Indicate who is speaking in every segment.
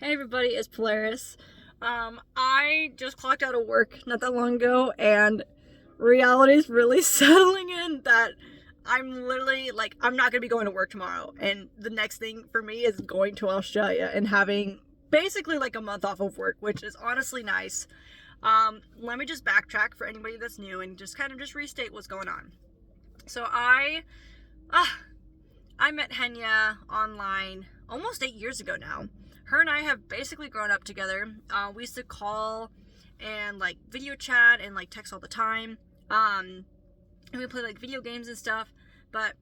Speaker 1: Hey everybody, it's Polaris. I just clocked out of work not that long ago, and reality's really settling in that I'm literally like, I'm not gonna be going to work tomorrow, and the next thing for me is going to Australia and having basically like a month off of work, which is honestly nice. Let me just backtrack for anybody that's new and just kind of just restate what's going on. So I met Henya online almost 8 years ago now. Her and I have basically grown up together. We used to call and like video chat and like text all the time. And we play like video games and stuff. But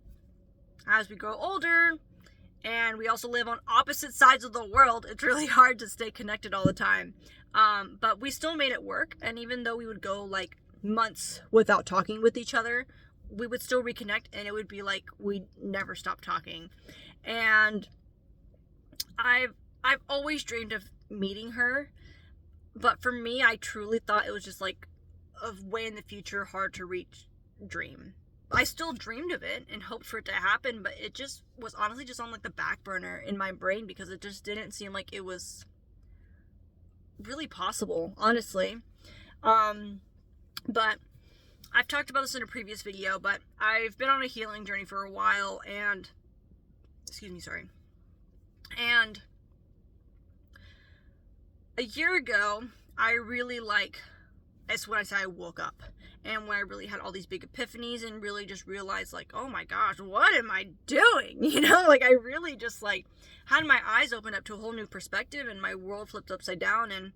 Speaker 1: as we grow older and we also live on opposite sides of the world, it's really hard to stay connected all the time. But we still made it work. And even though we would go like months without talking with each other, we would still reconnect and it would be like we never stopped talking. And I've always dreamed of meeting her, but for me I truly thought it was just like a way in the future hard to reach dream. I still dreamed of it and hoped for it to happen, but it just was honestly just on like the back burner in my brain because it just didn't seem like it was really possible, honestly. But I've talked about this in a previous video, but I've been on a healing journey for a while, and and a year ago, I really it's when I say I woke up, and when I really had all these big epiphanies and really just realized like, oh my gosh, what am I doing? Like I really just like had my eyes open up to a whole new perspective and my world flipped upside down. And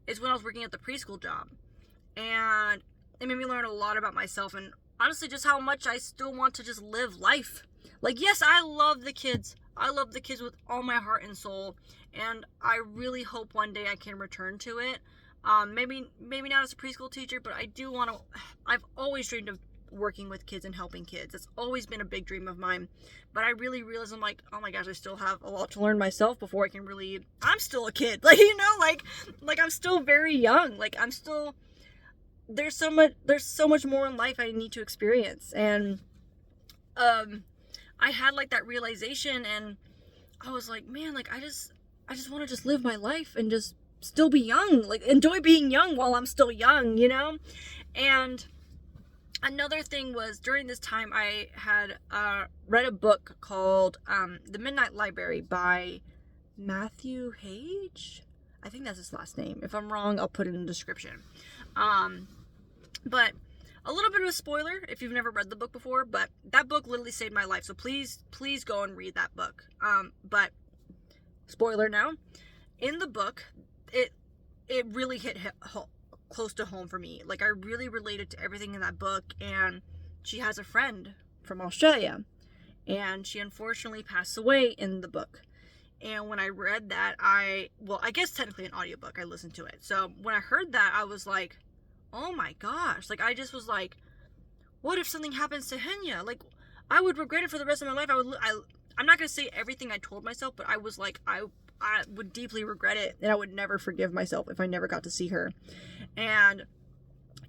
Speaker 1: it's when I was working at the preschool job, and it made me learn a lot about myself and honestly just how much I still want to just live life. Like, yes, I love the kids. I love the kids with all my heart and soul, and I really hope one day I can return to it. Maybe not as a preschool teacher, but I do want to. I've always dreamed of working with kids and helping kids. It's always been a big dream of mine. But I really realize I'm like, oh my gosh, I still have a lot to learn myself before I can really. I'm still a kid, like like I'm still very young. Like I'm still. There's so much more in life I need to experience, and I had like that realization, and I was like, man, like I just want to just live my life and just still be young, like enjoy being young while I'm still young, And another thing was during this time I had read a book called The Midnight Library by Matthew Hage. I think that's his last name. If I'm wrong, I'll put it in the description. But a little bit of a spoiler if you've never read the book before, but that book literally saved my life. So please go and read that book. But spoiler now, in the book, it really hit close to home for me. Like I really related to everything in that book. And she has a friend from Australia, and she unfortunately passed away in the book. And when I read that, I guess technically an audiobook, I listened to it. So when I heard that, I was like, oh my gosh. Like I just was like, what if something happens to Henya? Like I would regret it for the rest of my life. I'm not going to say everything I told myself, but I was like, I would deeply regret it, and I would never forgive myself if I never got to see her. And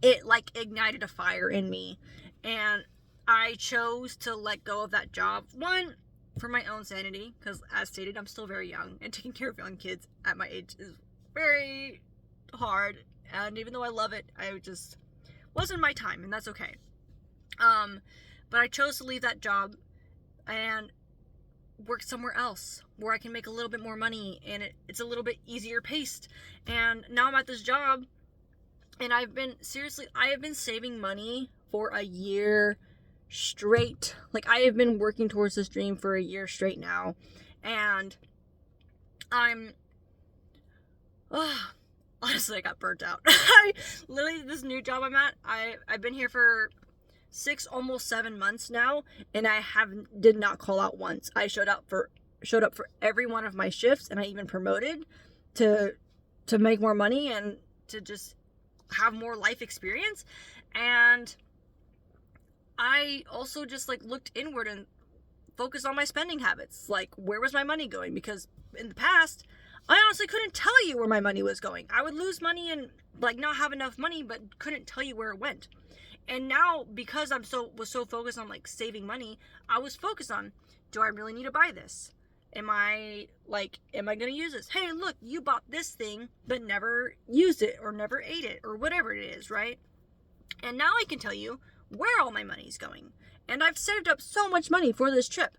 Speaker 1: it like ignited a fire in me, and I chose to let go of that job. One, for my own sanity, because as stated, I'm still very young, and taking care of young kids at my age is very hard. And even though I love it, I just wasn't my time, and that's okay. But I chose to leave that job and work somewhere else where I can make a little bit more money, and it's a little bit easier paced. And now I'm at this job, and I have been saving money for a year straight. Like I have been working towards this dream for a year straight now, and honestly, I got burnt out. This new job I'm at, I've been here for almost 7 months now, and I did not call out once. I showed up for every one of my shifts, and I even promoted to make more money and to just have more life experience. And I also just like looked inward and focused on my spending habits. Like, where was my money going? Because in the past, I honestly couldn't tell you where my money was going. I would lose money and like not have enough money, but couldn't tell you where it went. And now, because was so focused on like saving money, I was focused on, do I really need to buy this? Am I gonna use this? Hey, look, you bought this thing but never used it or never ate it or whatever it is, right? And now I can tell you where all my money's going. And I've saved up so much money for this trip.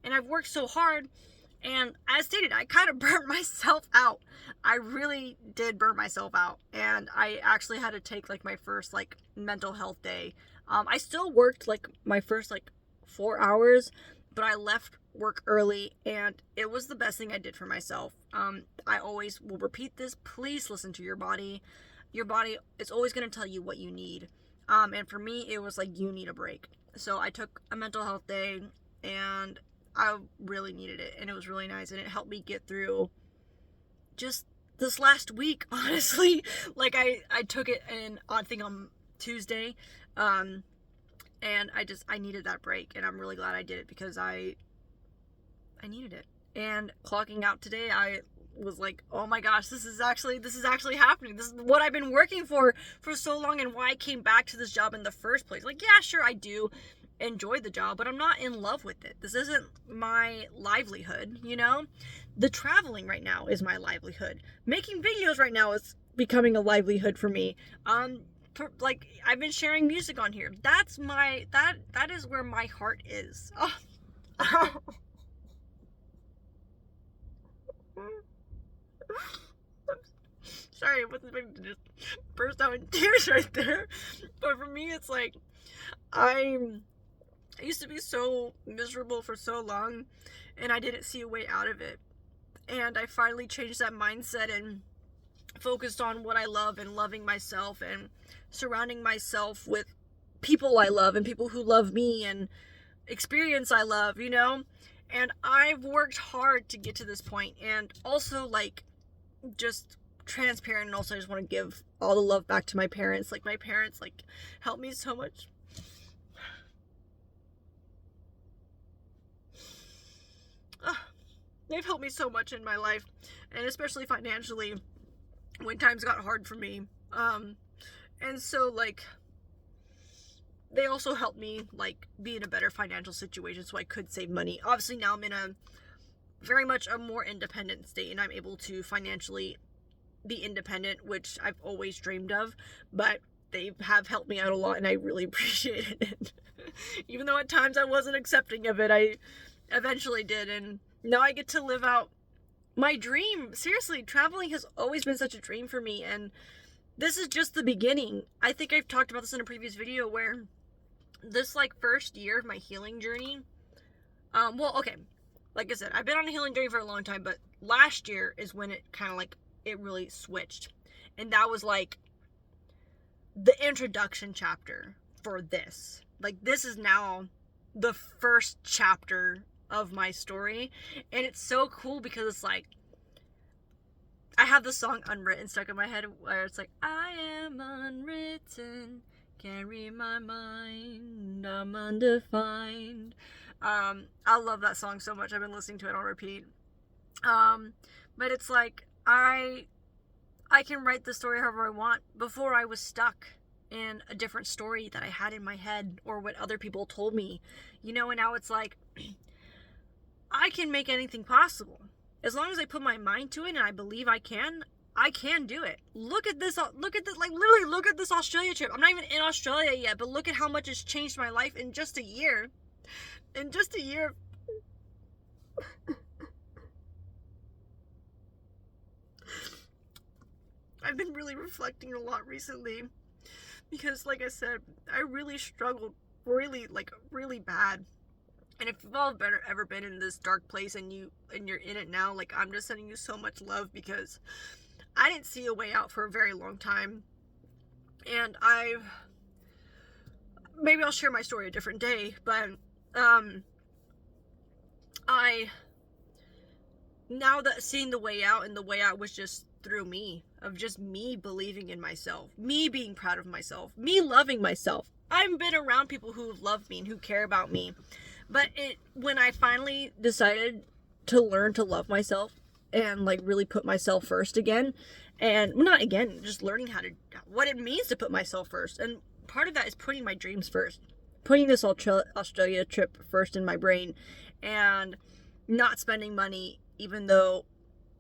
Speaker 1: And I've worked so hard. And as stated, I kind of burnt myself out. I really did burn myself out. And I actually had to take like my first like mental health day. I still worked like my first like 4 hours, but I left work early, and it was the best thing I did for myself. I always will repeat this. Please listen to your body. Your body is always going to tell you what you need. And for me, it was like, you need a break. So I took a mental health day, and I really needed it, and it was really nice, and it helped me get through just this last week, honestly. Like, I took it in, I think on Tuesday, and I needed that break, and I'm really glad I did it, because I needed it. And clocking out today, I was like, oh my gosh, this is actually happening. This is what I've been working for so long, and why I came back to this job in the first place. Like, yeah, sure, I do enjoy the job, but I'm not in love with it. This isn't my livelihood, you know? The traveling right now is my livelihood. Making videos right now is becoming a livelihood for me. Like, I've been sharing music on here. That's that is where my heart is. Oh. Sorry, I wasn't expecting to just burst out in tears right there. But for me, it's like, I used to be so miserable for so long, and I didn't see a way out of it. And I finally changed that mindset and focused on what I love, and loving myself, and surrounding myself with people I love, and people who love me, and experience I love, you know? And I've worked hard to get to this point. And also, like, just transparent, and also I just want to give all the love back to my parents. Like, my parents, like, helped me so much. They've helped me so much in my life, and especially financially when times got hard for me. And so, like, they also helped me, like, be in a better financial situation so I could save money. Obviously, now I'm in a very much a more independent state, and I'm able to financially be independent, which I've always dreamed of, but they have helped me out a lot, and I really appreciated it. Even though at times I wasn't accepting of it, I eventually did, and now I get to live out my dream. Seriously, traveling has always been such a dream for me, and this is just the beginning. I think I've talked about this in a previous video, where this, like, first year of my healing journey, well, okay, like I said, I've been on a healing journey for a long time, but last year is when it kind of, like, it really switched. And that was, like, the introduction chapter for this. Like, this is now the first chapter of my story, and it's so cool because it's like, I have the song Unwritten stuck in my head, where it's like, I am unwritten, can't read my mind, I'm undefined. I love that song so much. I've been listening to it on repeat. But it's like, I can write the story however I want. Before, I was stuck in a different story that I had in my head, or what other people told me, you know. And now it's like, I can make anything possible. As long as I put my mind to it, and I believe I can do it. Look at this, like, literally look at this Australia trip. I'm not even in Australia yet, but look at how much it's changed my life in just a year. In just a year. I've been really reflecting a lot recently, because, like I said, I really struggled really bad. And if you've all ever been in this dark place, and you're in it now, like, I'm just sending you so much love, because I didn't see a way out for a very long time. And maybe I'll share my story a different day, but now that seeing the way out, and the way out was just through me, of just me believing in myself, me being proud of myself, me loving myself. I've been around people who love me and who care about me. But when I finally decided to learn to love myself, and, like, really put myself first again, and not again, just learning what it means to put myself first. And part of that is putting my dreams first, putting this Australia trip first in my brain, and not spending money, even though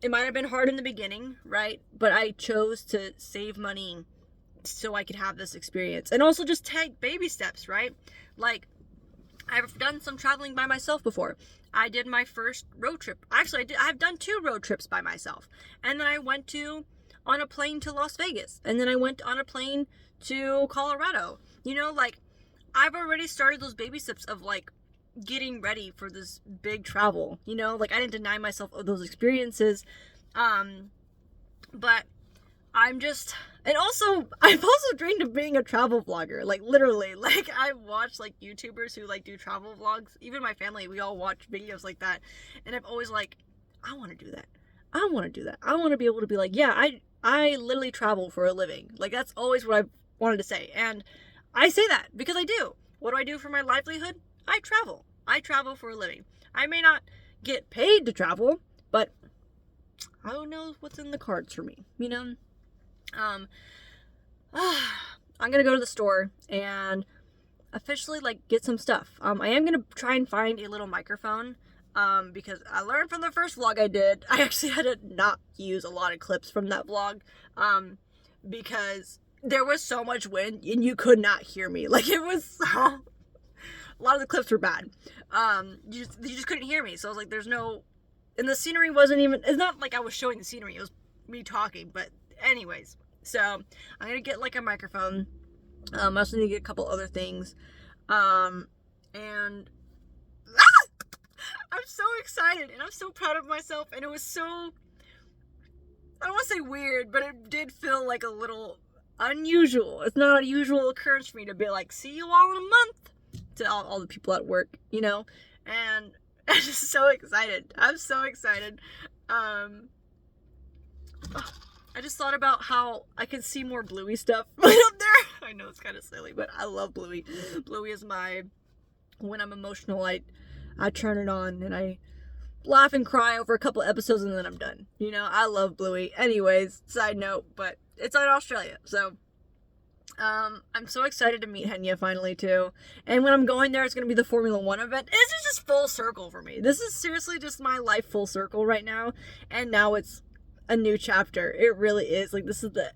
Speaker 1: it might have been hard in the beginning, right? But I chose to save money so I could have this experience. And also just take baby steps, right? Like, I've done some traveling by myself before. I did my first road trip. Actually, I've done 2 road trips by myself. And then I went on a plane to Las Vegas. And then I went on a plane to Colorado. You know, like, I've already started those baby steps of, like, getting ready for this big travel. You know, like, I didn't deny myself of those experiences. But I'm just, and also, I've also dreamed of being a travel vlogger, like, literally, like, I watch, like, YouTubers who, like, do travel vlogs, even my family, we all watch videos like that, and I've always, like, I want to do that, I want to do that, I want to be able to be like, yeah, I literally travel for a living, like, that's always what I've wanted to say, and I say that, because I do. What do I do for my livelihood? I travel for a living. I may not get paid to travel, but who knows what's in the cards for me, you know? I'm gonna go to the store and officially, like, get some stuff. I am gonna try and find a little microphone, because I learned from the first vlog I did, I actually had to not use a lot of clips from that vlog, because there was so much wind and you could not hear me. Like, it was so, a lot of the clips were bad. You just couldn't hear me, so I was like, there's no, and the scenery wasn't even, it's not like I was showing the scenery, it was me talking, but anyways, so I'm gonna get, like, a microphone. I also need to get a couple other things, and I'm so excited, and I'm so proud of myself, and it was so, I don't want to say weird, but it did feel like a little unusual. It's not a usual occurrence for me to be like, see you all in a month, to all the people at work, you know, and I'm just so excited. I'm so excited. I just thought about how I could see more Bluey stuff right up there. I know it's kind of silly, but I love Bluey. Bluey is when I'm emotional, I turn it on and I laugh and cry over a couple episodes and then I'm done. You know, I love Bluey. Anyways, side note, but it's in Australia, so I'm so excited to meet Henya finally too. And when I'm going there, it's gonna be the Formula One event. This is just full circle for me. This is seriously just my life full circle right now. And now it's a new chapter. It really is. Like, this is the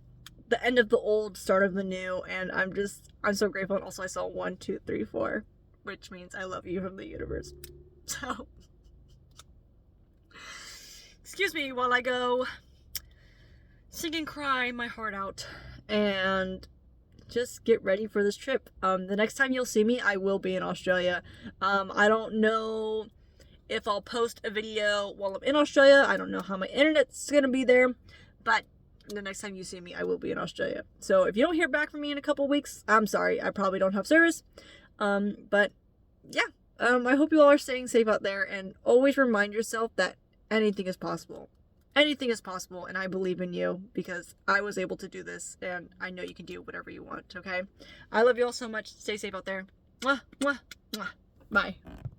Speaker 1: end of the old, start of the new, and I'm so grateful. And also I saw 1, 2, 3, 4, which means I love you from the universe. So excuse me while I go sing and cry my heart out and just get ready for this trip. The next time you'll see me, I will be in Australia. I don't know if I'll post a video while I'm in Australia. I don't know how my internet's gonna be there, but the next time you see me, I will be in Australia. So if you don't hear back from me in a couple weeks, I'm sorry. I probably don't have service. But yeah, I hope you all are staying safe out there, and always remind yourself that anything is possible. Anything is possible, and I believe in you because I was able to do this, and I know you can do whatever you want, okay? I love you all so much. Stay safe out there. Mwah, mwah, mwah. Bye.